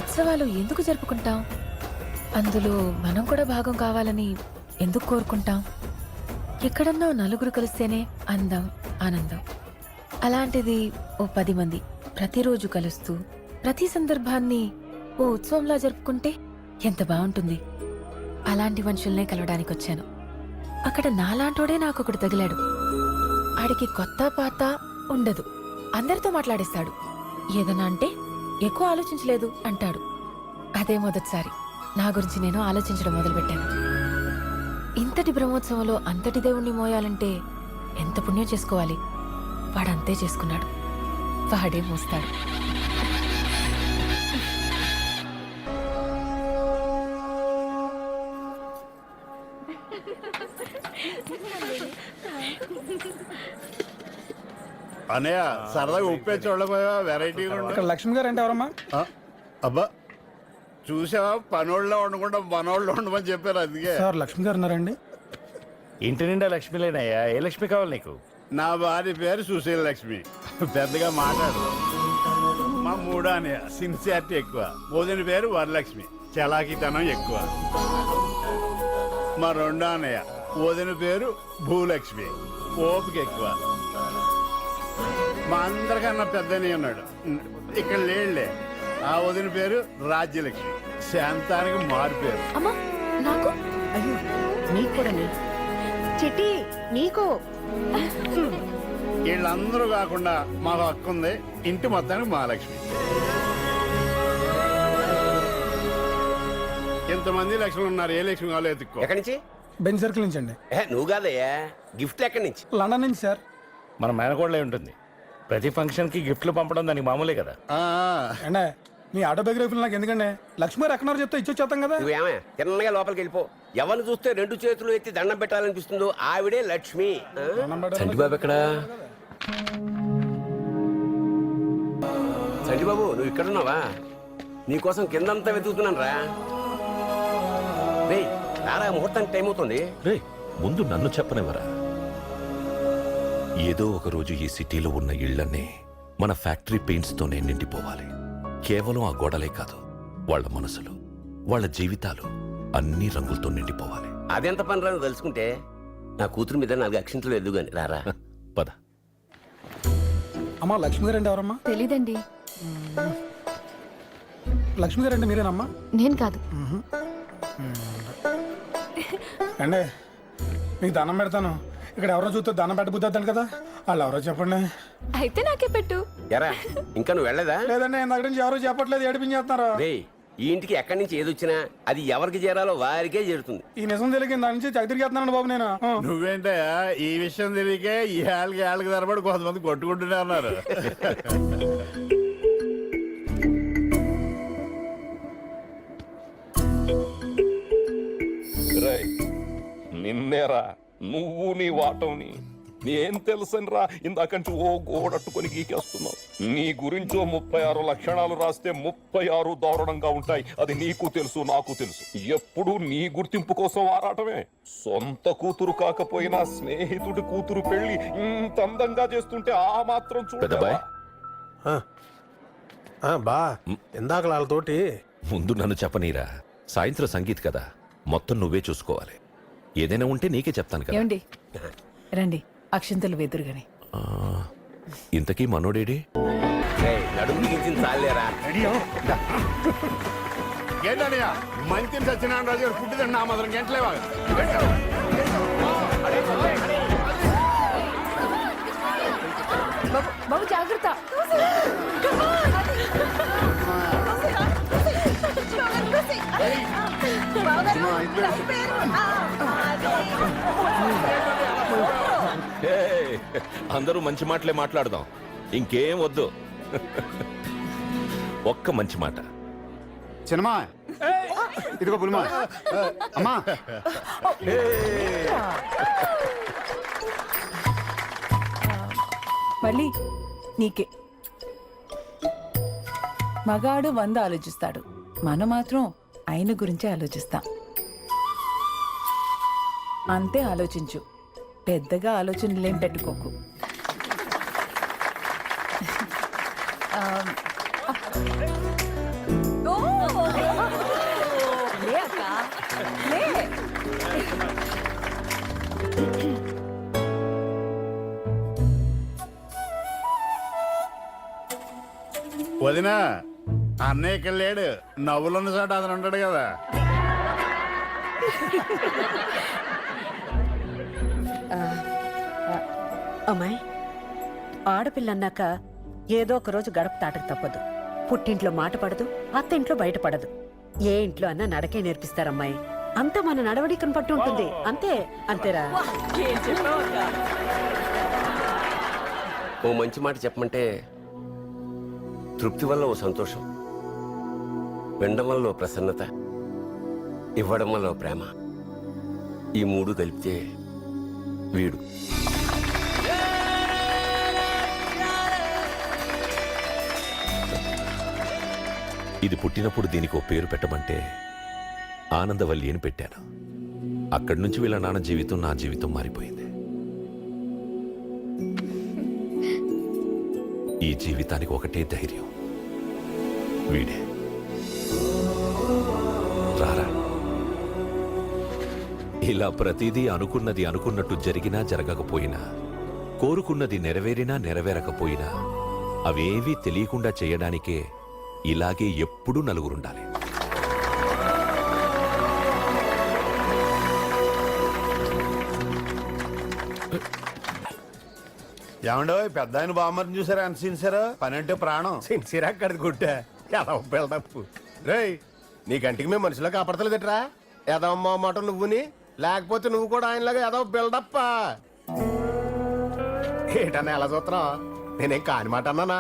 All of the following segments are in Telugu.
ఉత్సవాలు ఎందుకు జరుపుకుంటాం? అందులో మనం కూడా భాగం కావాలని ఎందుకు కోరుకుంటాం? ఎక్కడన్నా నలుగురు కలిస్తేనే అందం, ఆనందం. అలాంటిది ఓ 10 మంది ప్రతిరోజు కలుస్తూ ప్రతి సందర్భాన్ని ఓ ఉత్సవంలా జరుపుకుంటే ఎంత బాగుంటుంది. అలాంటి మనుషుల్నే కలవడానికి వచ్చాను. అక్కడ నాలాంటోడే నాకొకడు తగిలాడు. ఆడికి కొత్త పాత ఉండదు, అందరితో మాట్లాడేస్తాడు. ఏదన్నా అంటే ఎక్కువ ఆలోచించలేదు అంటాడు. అదే మొదటిసారి నా గురించి నేను ఆలోచించడం మొదలుపెట్టాను. ఇంతటి బ్రహ్మోత్సవంలో అంతటి దేవుణ్ణి మోయాలంటే ఎంత పుణ్యం చేసుకోవాలి. వాడంతే చేసుకున్నాడు. వాడే మోస్తాడు. అనయ్య సరదాగా ఉప్పే చూడబోయా వెరైటీ లక్ష్మి గారు అంటే ఎవరమ్మా? అబ్బా చూసావా, పనోళ్ళలో ఉండకుండా మనోళ్ళు ఉండమని చెప్పారు. అందుకే సార్ లక్ష్మి గారు ఉన్నారండి? ఇంటి నిండా లక్ష్మిలేనయ్యా. ఏ లక్ష్మి కావాలి నీకు? నా భార్య పేరు సుశీల లక్ష్మి. పెద్దగా మాట్లాడు. మా మూడో అనయ్య సిన్సియారిటీ ఎక్కువ. వదిన పేరు వరలక్ష్మి, చలాకీతనం ఎక్కువ. మా రెండో అనయ్య వదిన పేరు భూలక్ష్మి, ఓపిక ఎక్కువ. మా అందరికన్నా పెద్దనే ఉన్నాడు, ఇక్కడ లేడులే. ఆ వదిన పేరు రాజ్యలక్ష్మి, శాంతానికి మారు పేరు. అమ్మా నాకు అయ్యో నీకు కూడా చిట్టి నీకు. వీళ్ళందరూ కాకుండా మాకు హక్కు ఉంది. ఇంటి మొత్తానికి మహాలక్ష్మి. ఇంతమంది లక్ష్మి ఉన్నారు, ఏ లక్ష్మి కావాలో ఎత్తుక్కో. ఎక్కడి నుంచి? బెంచ్ సర్కిల్ నుంచి అండి. నువ్వు కాదయ్యా, గిఫ్ట్లు ఎక్కడి నుంచి? లండన్ నుంచి సార్. మన మేనకోడలే ఉంటుంది. ప్రతి ఫంక్షన్ కి గిఫ్ట్లు పంపడం దానికి మామూలే కదా. అంటే మీ ఆటోబయోగ్రఫీలు నాకు ఎందుకండి? లక్ష్మి గారు ఎక్కడన్నారు చెప్తే ఇచ్చొచ్చేస్తాం కదా. నువ్వేమే తిన్నగా లోపలికి వెళ్ళిపో. ఎవరిని చూస్తే 2 చేతులు ఎత్తి దండం పెట్టాలనిపిస్తుందో ఆవిడే లక్ష్మి. చంటిబాబు ఎక్కడా? చంటిబాబు నువ్వు ఇక్కడున్నావా? నీకోసం కిందంతా వెతుకుతున్నాను రా. రే రారా, ముహూర్తానికి టైం అవుతుంది. రే ముందు నన్ను చెప్పనివ్వరా. ఏదో ఒక రోజు ఈ సిటీలో ఉన్న ఇళ్లన్నీ మన ఫ్యాక్టరీ పెయింట్స్ తోనే నిండిపోవాలి. కేవలం ఆ గోడలే కాదు, వాళ్ళ మనసులు, వాళ్ళ జీవితాలు అన్ని రంగులతో నిండిపోవాలి. అదెంత పని రాను తెలుసుకుంటే నా కూతురు మీద 4 అక్షింతలు ఎద్దు గాని రారా. పద. అమ్మా లక్ష్మి గారు అంటే ఎవరమ్మా? తెలీదండి. లక్ష్మి గారు అంటే మీరేనమ్మా? నేను కాదు. అండి మీకు దండం పెడతాను. ఇక్కడ ఎవరో చూస్తే దండం పెట్టబుద్దాను కదా, వాళ్ళు ఎవరో చెప్పండి. అయితే నాకే పెట్టు. ఎరా ఇంకా నువ్వు వెళ్ళదా? లేదండి, దగ్గర నుంచి ఎవరో చెప్పట్లేదు, ఏడిపించేస్తున్నారు. రే ఈ ఇంటికి ఎక్కడి నుంచి ఏదొచ్చినా అది ఎవరికి చేరాలో వారికే చేరుతుంది. ఈ నిజం తెలియక దాని నుంచి చదిరిగేస్తున్నాను బాబు నేను. నువ్వేంటయా ఈ విషయం తెలియకే ఈ ఏళ్ళకి తరబడి కొంతమంది కొట్టుకుంటూనే ఉన్నారు. నిన్నేరా నువ్వు నీ వాటంని నేను తెలుసనిరా. ఇందాకంటే ఓ గోడట్టుకొని గీకేస్తున్నావు. నీ గురించో 36 లక్షణాలు రాస్తే 36 దారుణంగా ఉంటాయి. అది నీకు తెలుసు, నాకు తెలుసు. ఎప్పుడు నీ గుర్తింపు కోసం ఆరాటమే. సొంత కూతురు కాకపోయినా స్నేహితుడి కూతురు పెళ్లి ఇంత అందంగా చేస్తుంటే ఆ మాత్రం చూడవా? బా ఇందాక వాళ్ళతోటి ముందు నన్ను చెప్పనీరా. సాయంత్రం సంగీత్ కదా, మొత్తం నువ్వే చూసుకోవాలి. ఏదైనా ఉంటే నీకే చెప్తాను కదా. ఏమండి రండి, అక్షింతలు వెదురుగాని. ఇంతకీ మనోడేడి? నడుము బిగించింది చాలేరా. ఏంటయ్యా మంచి సత్యనారాయణ రాజు గారు పుట్టిదండి నా మాత్రం గంటలేవా? బాబు జాగ్రత్త. అందరూ మంచి మాటలే మాట్లాడదాం, ఇంకేం వద్దు. ఒక్క మంచి మాట. సినిమా ఇదిగో పులిమా అమ్మా మళ్ళీ నీకే. మగాడు 100 ఆలోచిస్తాడు, మనం మాత్రం ఆయన గురించే ఆలోచిస్తాం. అంతే ఆలోచించు, పెద్దగా ఆలోచనలేం పెట్టుకోకు. లే అక్క, లే. వదినా అన్నయ్య ఇక్కడ లేడు, నవ్వులున్న చోట అతను ఉంటాడు కదా. అమ్మాయి, ఆడపిల్లన్నాక ఏదో ఒక రోజు గడప తాటకు తప్పదు. పుట్టింట్లో మాట పడదు, అత్తింట్లో బయటపడదు. ఏ ఇంట్లో అన్నా నడకే నేర్పిస్తారమ్మాయి. అంతా మన నడవడికను పట్టు ఉంటుంది. అంతే అంతేరా. ఓ మంచి మాట చెప్పమంటే తృప్తి వల్ల ఓ సంతోషం, వినడం వల్ల ఓ ప్రసన్నత, ఇవ్వడం వల్ల ఓ ప్రేమ. ఈ మూడు కలిపితే వీడు. ఇది పుట్టినప్పుడు దీనికి ఓ పేరు పెట్టమంటే ఆనందవల్లి అని పెట్టాను. అక్కడి నుంచి వీళ్ళ నాన్న జీవితం నా జీవితం మారిపోయింది. ఈ జీవితానికి ఒకటే ధైర్యం, వీడే. రారా. ఇలా ప్రతిదీ అనుకున్నది అనుకున్నట్టు జరిగినా జరగకపోయినా, కోరుకున్నది నెరవేరినా నెరవేరకపోయినా అవేవీ తెలియకుండా చేయడానికే ఇలాగే ఎప్పుడూ నలుగురుండాలి. ఏమండో పెద్ద ఆయన బామ్మర్ని చూసారా, ఎంత సిన్సారా? పని అంటే ప్రాణం. సిన్సిరా అక్కడిది గుట్ట ఎలా బిల్డప్. రేయ్, నీ కంటికి మేము మనుషులో కాపాడతలేదట్రా? ఎదమ్మా మాట నువ్వుని, లేకపోతే నువ్వు కూడా ఆయనలాగా ఏదో బిల్డప్. ఏటన్నా ఎలా చూస్తున్నావు? నేనేం కాని మాట అన్నానా?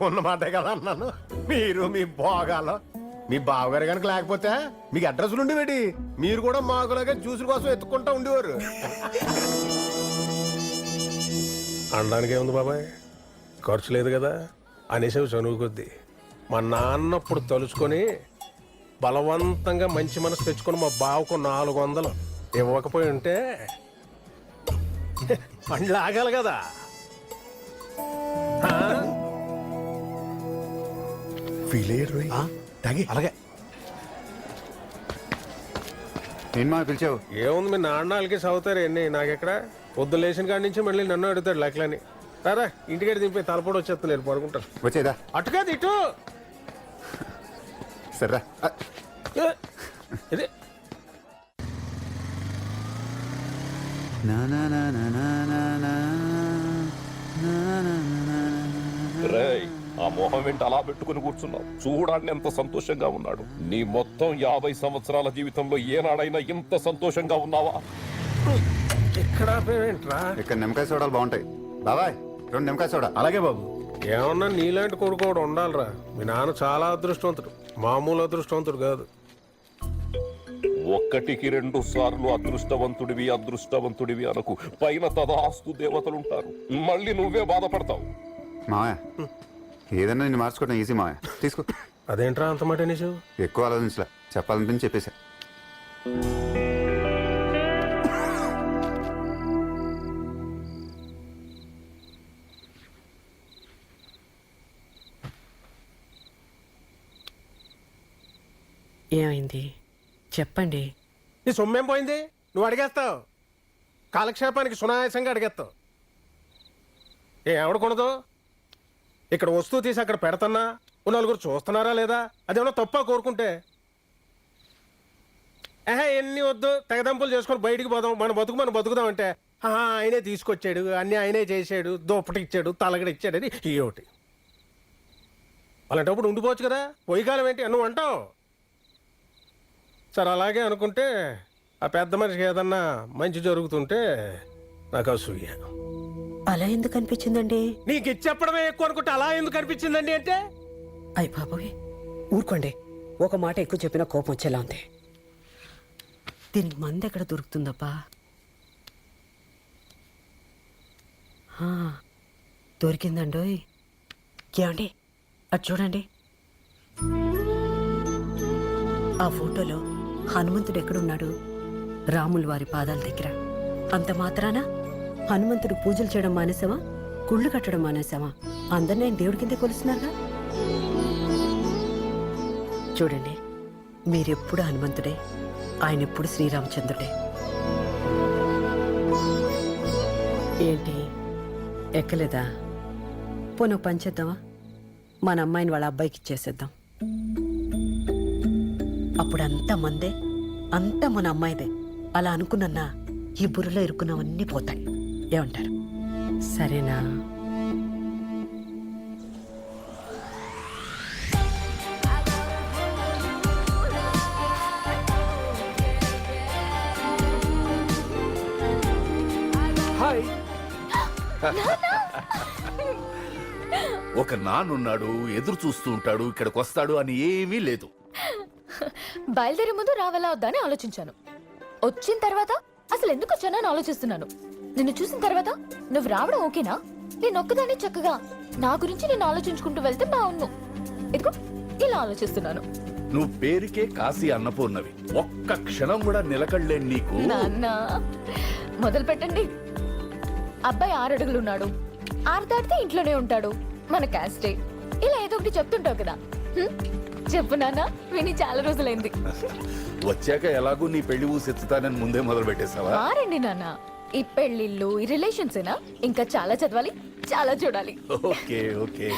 ఉన్న మాటే కదా అన్నాను. మీరు మీ భోగాలు, మీ బావగారు కనుక లేకపోతే మీకు అడ్రస్లు ఉండేవేటి? మీరు కూడా మాకులాగా జ్యూసుల కోసం ఎత్తుకుంటా ఉండేవారు. అనడానికి ఏముంది బాబాయ్, ఖర్చు లేదు కదా అనేసి చనువు కొద్దీ. మా నాన్నప్పుడు తలుచుకొని బలవంతంగా మంచి మనసు తెచ్చుకొని మా బావకు 400 ఇవ్వకపోయి ఉంటే పండ్లు ఆగాలి కదా. ఫీల్ అయ్యారు అలాగే. ఏం మా పిలిచావు? ఏముంది, మీ నాన్నలకి చదువుతారు ఎన్ని, నాకెక్కడ పొద్దు లేచిన కాడి నుంచి మళ్ళీ నన్ను అడుగుతాడు లెక్కలని. రారా ఇంటికి దింపి తలపొడి వచ్చేస్తాను, నేను పడుకుంటాను. వచ్చేదా? అటుగా ఇటు. సరే ఇదే రేయ్, ఆ మొహం వెంట అలా పెట్టుకుని కూర్చున్నావు. చూడాన్ని ఎంత సంతోషంగా ఉన్నాడు. నీ మొత్తం 50 సంవత్సరాల జీవితంలో ఏనాడైనా ఇంత సంతోషంగా ఉన్నావా? ఇక్కడ ఆపేవేంట్రా? ఇక్కడ నిమ్మకాయ సోడాలు బాగుంటాయి. బాబాయ్ 2 నిమ్మకాయ సోడా. అలాగే బాబు. ఏమన్నా నీలాంటి కొడుకు కూడా ఉండాలిరా. మీ నాన్న చాలా అదృష్టవంతుడు, మామూలు అదృష్టవంతుడు కాదు. 1కి 2 సార్లు అదృష్టవంతుడివి అదృష్టవంతుడివి అనకు. పైన తదాస్తు దేవతలుంటారు, మళ్ళీ నువ్వే బాధపడతావు. మావయ్య ఏదన్నా నేను మార్చుకోవడం ఈజీ మావయ్య, తీసుకో. అదేంట్రా అంత మాట అనేసి? ఎక్కువ ఆలోచించలే, చెప్పాలనిపించి చెప్పేశా. ఏమైంది చెప్పండి. నీ సొమ్మేం పోయింది? నువ్వు అడిగేస్తావు, కాలక్షేపానికి సునాయాసంగా అడిగేస్తావు. ఎవడు కొనదు? ఇక్కడ వస్తువు తీసి అక్కడ పెడతన్నా నలుగురు చూస్తున్నారా లేదా? అదేమన్నా తప్ప కోరుకుంటే? ఎన్ని వద్దు, తెగదంపులు చేసుకొని బయటికి పోదాం, మన బతుకు మనం బతుకుదాం అంటే ఆయనే తీసుకొచ్చాడు, అన్ని ఆయనే చేసాడు, దుప్పటి ఇచ్చాడు, తలగడ ఇచ్చాడు అని ఈ ఒకటి. అలాంటప్పుడు ఉండిపోవచ్చు కదా. పొయ్యి కాలం ఏంటి నువ్వు అంటావు? సరే అలాగే అనుకుంటే ఆ పెద్ద మనిషికి ఏదన్నా మంచి జరుగుతుంటే నాకు అసూయ. అలా ఎందుకు అనిపించిందండి? నీకు ఇచ్చెప్పడమే ఎక్కువ అనుకుంటే అలా ఎందుకు అనిపించిందండి అంటే? అయ్య బాబోయ్, ఊరుకోండి ఒక మాట ఎక్కువ చెప్పినా కోపం వచ్చేలా ఉంది. దీనికి మంది ఎక్కడ దొరుకుతుందబ్బా? ఆ, దొరికిందండోయ్. ఏమండి అటు చూడండి. ఆ ఫోటోలో హనుమంతుడు ఎక్కడున్నాడు? రాముల వారి పాదాల దగ్గర. అంత మాత్రాన హనుమంతుడు పూజలు చేయడం మానేసావా? గుళ్ళు కట్టడం మానేసావా? అందరినీ ఆయన దేవుడి కిందే కొలుస్తున్నారుగా. చూడండి, మీరెప్పుడు హనుమంతుడే, ఆయన ఎప్పుడు శ్రీరామచంద్రుడే. ఏంటి ఎక్కలేదా? పోను పని చేద్దామా? మన అమ్మాయిని వాళ్ళ అబ్బాయికి ఇచ్చేసేద్దాం. అప్పుడు అంతా మందే, అంతా మన అమ్మాయిదే. అలా అనుకున్నా ఈ బుర్రలో ఇరుక్కున్నవన్నీ పోతాయి. ఏమంటారు? సరేనా? హాయ్. ఒక నాన్నున్నాడు, ఎదురు చూస్తూ ఉంటాడు, ఇక్కడికి వస్తాడు అని ఏమీ లేదు. బయలుదేరే ముందు రావాలా వద్దా అని ఆలోచించాను. వచ్చిన తర్వాత అసలు ఎందుకు వచ్చానో అని ఆలోచిస్తున్నాను. నిన్ను చూసిన తర్వాత నువ్వు రావడం ఓకేనా? నేను ఒక్కదాన్ని చక్కగా నా గురించి నేను ఆలోచించుకుంటూ వెళ్తే బాగున్ను. ఇదిగో ఇలా ఆలోచిస్తున్నాను. నువ్వు పేరుకే కాశీ అన్నపూర్ణవి. ఒక్క క్షణం కూడా నిలకడలేని నీకు. నాన్న మొదలు పెట్టండి. అబ్బాయి 6 అడుగులున్నాడు, 6 దాటితే ఇంట్లోనే ఉంటాడు, మన క్యాస్టే. ఇలా ఏదో ఒకటి చెప్తుంటావు కదా. చెప్పు నాన్న, విని చాలా రోజులైంది. వచ్చాక ఎలాగూ నీ పెళ్లి ఊసెత్తుతానని ముందే మొదలు పెట్టేశావా? మారండి నాన్న. ఈ పెళ్లిళ్ళు, ఈ రిలేషన్స్ ఏనా? ఇంకా చాలా చదవాలి, చాలా చూడాలి. Okay okay.